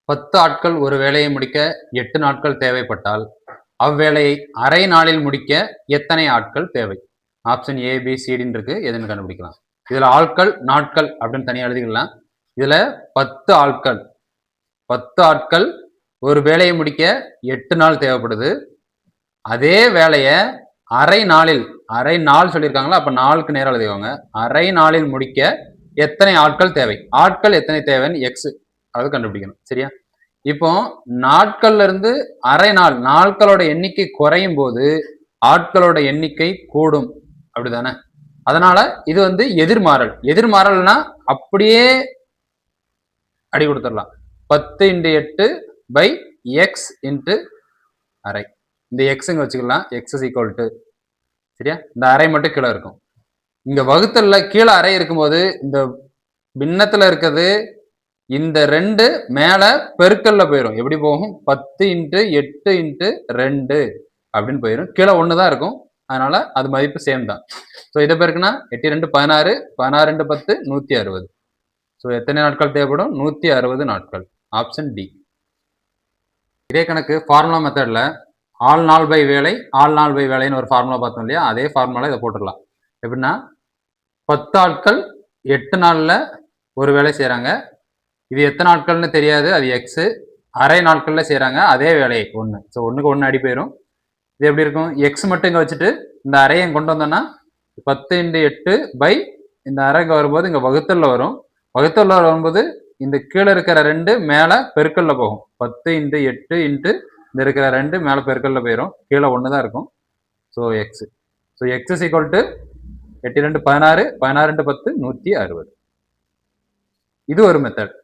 10 ஆட்கள் ஒரு வேலையை முடிக்க 8 நாட்கள் தேவைப்பட்டால் அவ்வேலையை அரை நாளில் முடிக்க எத்தனை ஆட்கள் தேவை? ஆப்ஷன் ஏ பி சிடின்னு இருக்கு. எதுன்னு கண்டுபிடிக்கலாம். இதுல ஆட்கள் நாட்கள் அப்படின்னு தனியாக எழுதிக்கலாம். இதுல 10 ஆட்கள் 10 ஆட்கள் ஒரு வேலையை முடிக்க 8 நாள் தேவைப்படுது. அதே வேலையை அரை நாள் சொல்லியிருக்காங்களா, அப்ப நாளுக்கு நேரம் எழுதிவாங்க. அரை நாளில் முடிக்க எத்தனை ஆட்கள் தேவை? ஆட்கள் எத்தனை தேவைன்னு எக்ஸ் அது கண்டுபிடிக்கணும். சரியா? இப்போ நாட்கள்ல இருந்து அரை நாட்களோட எண்ணிக்கை குறையும் போது ஆட்களோட எண்ணிக்கை கூடும். அப்படிதானே? அதனால இது எதிர்மாறல். எதிர்மாறல்னா அப்படியே அடி கொடுத்துடலாம். 10 × 8 by x × அரை. இந்த எக்ஸுங்க வச்சுக்கலாம். எக்ஸ் இஸ் ஈக்குவல் டு, சரியா? இந்த அரை மட்டும் கீழே இருக்கும். இங்க வகுத்தல்ல கீழே அரை இருக்கும்போது இந்த பின்னத்துல இருக்கிறது இந்த 2 மேல பெருக்கல்ல போயிடும். எப்படி போகும்? 10 × 8 × 2 அப்படின்னு போயிடும். கீழே 1 தான் இருக்கும். அதனால அது மதிப்பு சேம் தான். ஸோ இதை பெருக்குனா 8 2 16, 16 2 10 160. ஸோ எத்தனை நாட்கள் தேவைப்படும்? 160 நாட்கள். Option D. இதே கணக்கு ஃபார்முலா மெத்தட்ல ஆல் நாள் பை வேலை வேலைன்னு ஒரு ஃபார்முலா பார்த்தோம் இல்லையா? அதே ஃபார்முலா இதை போட்டுடலாம். எப்படின்னா 10 ஆட்கள் 8 நாள்ல ஒரு வேலை செய்யறாங்க. இது எத்தனை நாட்கள்னு தெரியாது, அது எக்ஸ். அரை நாட்கள்ல செய்யறாங்க அதே வேலையை 1. ஸோ 1க்கு 1 அடி போயிடும். இது எப்படி இருக்கும்? எக்ஸ் மட்டும் இங்க வச்சுட்டு இந்த அரையை கொண்டு வந்தோம்னா 10 × 8 by இந்த அரைக்கு வரும்போது இங்க வகுத்தல்ல வரும். வகுத்தல்ல வரும்போது இந்த கீழே இருக்கிற 2 மேல பெருக்கல்ல போகும். 10 × 8 × இந்த இருக்கிற 2 மேல பெருக்கல்ல போயிடும். கீழே 1 தான் இருக்கும். So X. So X is equal to 8 2 16, 16 2 10 160. இது ஒரு மெத்தட்.